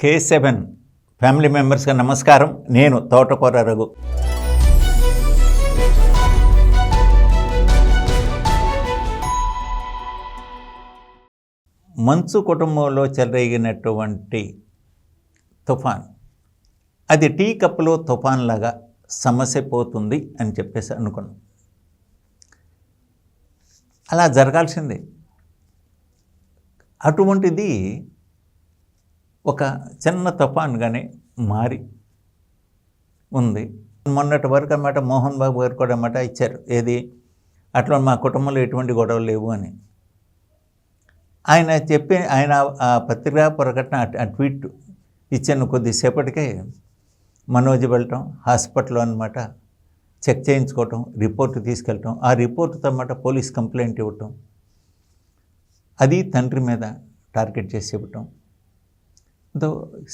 K7 family మెంబర్స్గా నమస్కారం. నేను తోటకూర రఘు. మంచు కుటుంబంలో చెలరేగినటువంటి తుఫాన్, అది టీ కప్పులో తుఫాన్ లాగా సమస్య పోతుంది అని చెప్పేసి అనుకున్నాం. అలా జరగాల్సిందే. అటువంటిది ఒక చిన్న తుఫాన్గానే మారి ఉంది. మొన్నటి వరకు అన్నమాట మోహన్ బాబు గారు కూడా అన్నమాట ఇచ్చారు, ఏది అట్లా మా కుటుంబంలో ఎటువంటి గొడవలు లేవు అని. ఆయన ఆ పత్రికా ప్రకటన ఆ ట్వీట్ ఇచ్చిన కొద్దిసేపటికే మనోజ్ వెళ్ళటం, హాస్పిటల్లో అన్నమాట చెక్ చేయించుకోవటం, రిపోర్ట్ తీసుకెళ్ళటం, ఆ రిపోర్ట్తో అన్నమాట పోలీస్ కంప్లైంట్ ఇవ్వటం, అది తండ్రి మీద టార్గెట్ చేసి ఇవ్వటం, ఎంతో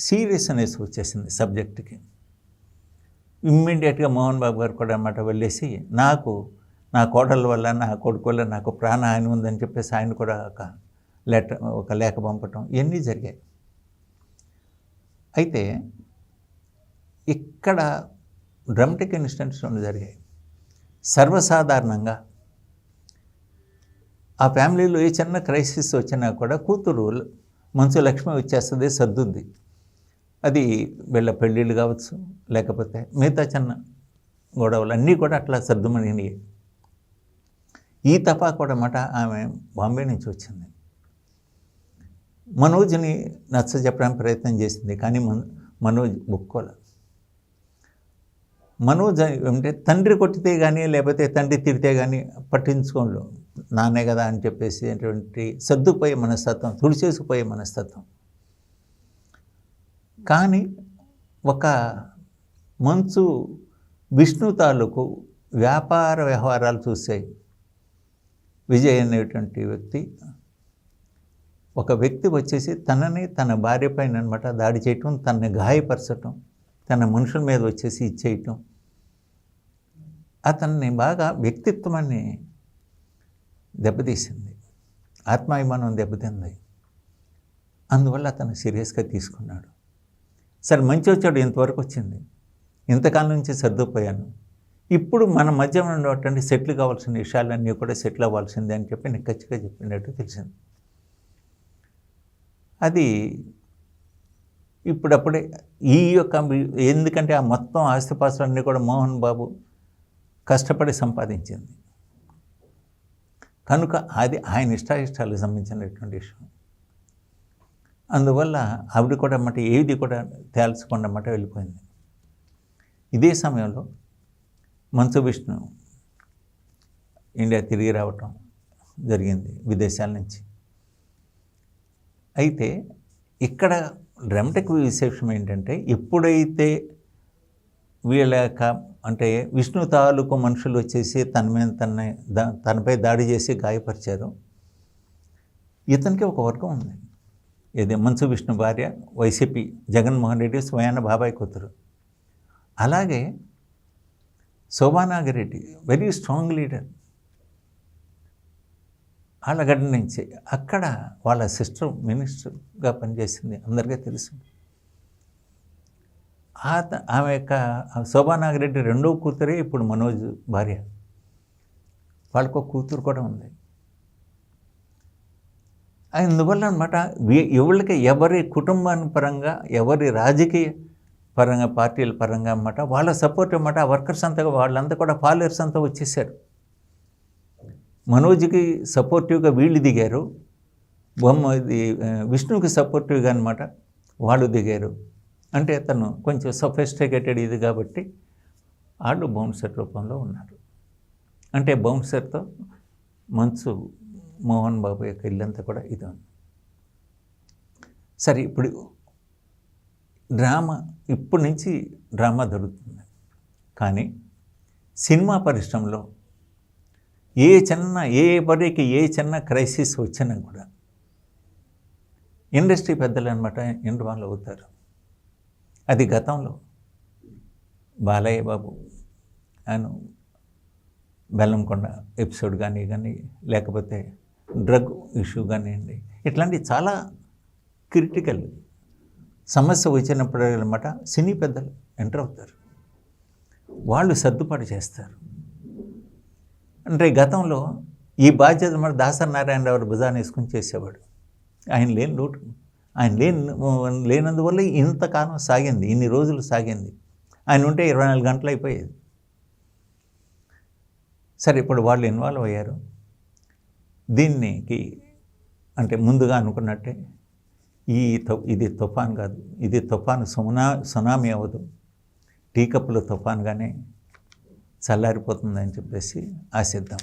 సీరియస్నెస్ వచ్చేసింది సబ్జెక్ట్కి. ఇమ్మీడియట్గా మోహన్ బాబు గారు కూడా అన్నమాట వెళ్ళేసి నాకు నా కోడల వల్ల, నా కొడుకు వల్ల నాకు ప్రాణహాని ఉందని చెప్పేసి ఆయన కూడా ఒక లేఖ పంపటం, ఇవన్నీ జరిగాయి. అయితే ఇక్కడ డ్రామాటిక్ ఇన్సిడెంట్స్ జరిగాయి. సర్వసాధారణంగా ఆ ఫ్యామిలీలో ఏ చిన్న క్రైసిస్ వచ్చినా కూడా కూతురు మంచు లక్ష్మి వచ్చేస్తుంది, సర్దుద్ది. అది వీళ్ళ పెళ్ళిళ్ళు కావచ్చు, లేకపోతే మిగతా చిన్న గొడవలు అన్నీ కూడా అట్లా సర్దుమణినాయి. ఈ తపా కూడా మాట ఆమె బాంబే నుంచి వచ్చింది. మనోజ్ని నచ్చ చెప్పడానికి ప్రయత్నం చేసింది, కానీ మనోజ్ ఒప్పుకోలే. మనోజ్ అంటే తండ్రి కొట్టితే కానీ లేకపోతే తండ్రి తిడితే కానీ పట్టించుకోండు, నానే కదా అని చెప్పేసి అటువంటి సర్దుపోయే మనస్తత్వం, తుడిచేసిపోయే మనస్తత్వం. కానీ ఒక మంచు విష్ణు తాలూకు వ్యాపార వ్యవహారాలు చూసే విజయ్ అనేటువంటి వ్యక్తి, ఒక వ్యక్తి వచ్చేసి తనని తన భార్య పైన అనమాట దాడి చేయటం, తనని గాయపరచటం, తన మనుషుల మీద వచ్చేసి ఇచ్చేయటం, అతన్ని బాగా వ్యక్తిత్వాన్ని దెబ్బతీసింది, ఆత్మాభిమానం దెబ్బతింది. అందువల్ల అతను సీరియస్గా తీసుకున్నాడు. సరే మంచి వచ్చాడు, ఇంతవరకు వచ్చింది, ఇంతకాలం నుంచి సర్దుపోయాను, ఇప్పుడు మన మధ్య ఉన్నటువంటి సెటిల్ కావాల్సిన విషయాలన్నీ కూడా సెటిల్ అవ్వాల్సిందే అని చెప్పి నేను ఖచ్చితంగా చెప్పినట్టు తెలిసింది. అది ఇప్పుడప్పుడే ఈ యొక్క, ఎందుకంటే ఆ మొత్తం ఆస్తిపాస్తులన్నీ కూడా మోహన్ బాబు కష్టపడి సంపాదించింది కనుక అది ఆయన ఇష్టాయిష్టాలకు సంబంధించినటువంటి విషయం. అందువల్ల ఆవిడ కూడా అన్నమాట ఏది కూడా తేల్చకుండా అన్నమాట వెళ్ళిపోయింది. ఇదే సమయంలో మంచు విష్ణు ఇండియా తిరిగి రావటం జరిగింది విదేశాల నుంచి. అయితే ఇక్కడ డ్రామాటిక్ విశేషం ఏంటంటే, ఎప్పుడైతే వీళ్ళ అంటే విష్ణు తాలూకు మనుషులు వచ్చేసి తనపై దాడి చేసి గాయపరిచారు, ఇతనికి ఒక వర్గం ఉంది. ఇది మంచు విష్ణు భార్య వైసీపీ జగన్మోహన్ రెడ్డి స్వయాన బాబాయ్ కూతురు. అలాగే Shobha Nagi Reddy very strong leader, Allagadda నుంచి. అక్కడ వాళ్ళ సిస్టర్ మినిస్టర్గా పనిచేసింది, అందరికీ తెలుసు. ఆమె యొక్క శోభానాగిరెడ్డి రెండో కూతురే ఇప్పుడు మనోజ్ భార్య. వాళ్ళకు కూతురు కూడా ఉంది. అందువల్ల అనమాట ఎవరికి ఎవరి కుటుంబాన్ని పరంగా, ఎవరి రాజకీయ పరంగా, పార్టీల పరంగా అన్నమాట వాళ్ళ సపోర్ట్ అన్నమాట, ఆ వర్కర్స్ అంతా వాళ్ళంతా కూడా ఫాలోవర్స్ అంతా వచ్చేసారు. మనోజ్కి సపోర్టివ్గా వీళ్ళు దిగారు, విష్ణుకి సపోర్టివ్గా అనమాట వాళ్ళు దిగారు. అంటే తను కొంచెం సఫిస్టికేటెడ్ ఇది కాబట్టి వాళ్ళు బౌన్సర్ రూపంలో ఉన్నారు. అంటే బౌన్సర్తో మంచు మోహన్ బాబు యొక్క ఇల్లంతా కూడా ఇది ఉంది. సరే, ఇప్పుడు ఇప్పటి నుంచి డ్రామా జరుగుతుంది. కానీ సినిమా పరిశ్రమలో ఏ చిన్న క్రైసిస్ వచ్చినా కూడా ఇండస్ట్రీ పెద్దలు అనమాట ఇన్వాల్వ్ అవుతారు. అది గతంలో బాలయ్య బాబు ఆయన బెల్లంకొండ ఎపిసోడ్ కానీ లేకపోతే డ్రగ్ ఇష్యూ కానివ్వండి, ఇట్లాంటి చాలా క్రిటికల్ సమస్య వచ్చినప్పుడు అనమాట సినీ పెద్దలు ఎంటర్ అవుతారు, వాళ్ళు సర్దుబాటు చేస్తారు. అంటే గతంలో ఈ బాధ్యత మన దాసరి నారాయణరావు భుజాన్ని వేసుకుని చేసేవాడు. ఆయన లేని లోటు, ఆయన లేనందువల్ల ఇంతకాలం సాగింది, ఇన్ని రోజులు సాగింది. ఆయన ఉంటే 24 గంటలు అయిపోయేది. సరే, ఇప్పుడు వాళ్ళు ఇన్వాల్వ్ అయ్యారు. దీనికి అంటే ముందుగా అనుకున్నట్టే ఇది తుఫాన్ కాదు, ఇది తుఫాను సునామీ అవ్వదు, టీ కప్పుల తుఫాన్గానే చల్లారిపోతుందని చెప్పేసి ఆశిద్దాం.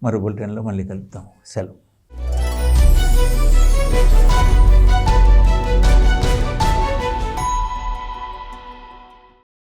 మరో బులెటిన్లో మళ్ళీ కలుద్దాం. సెలవు.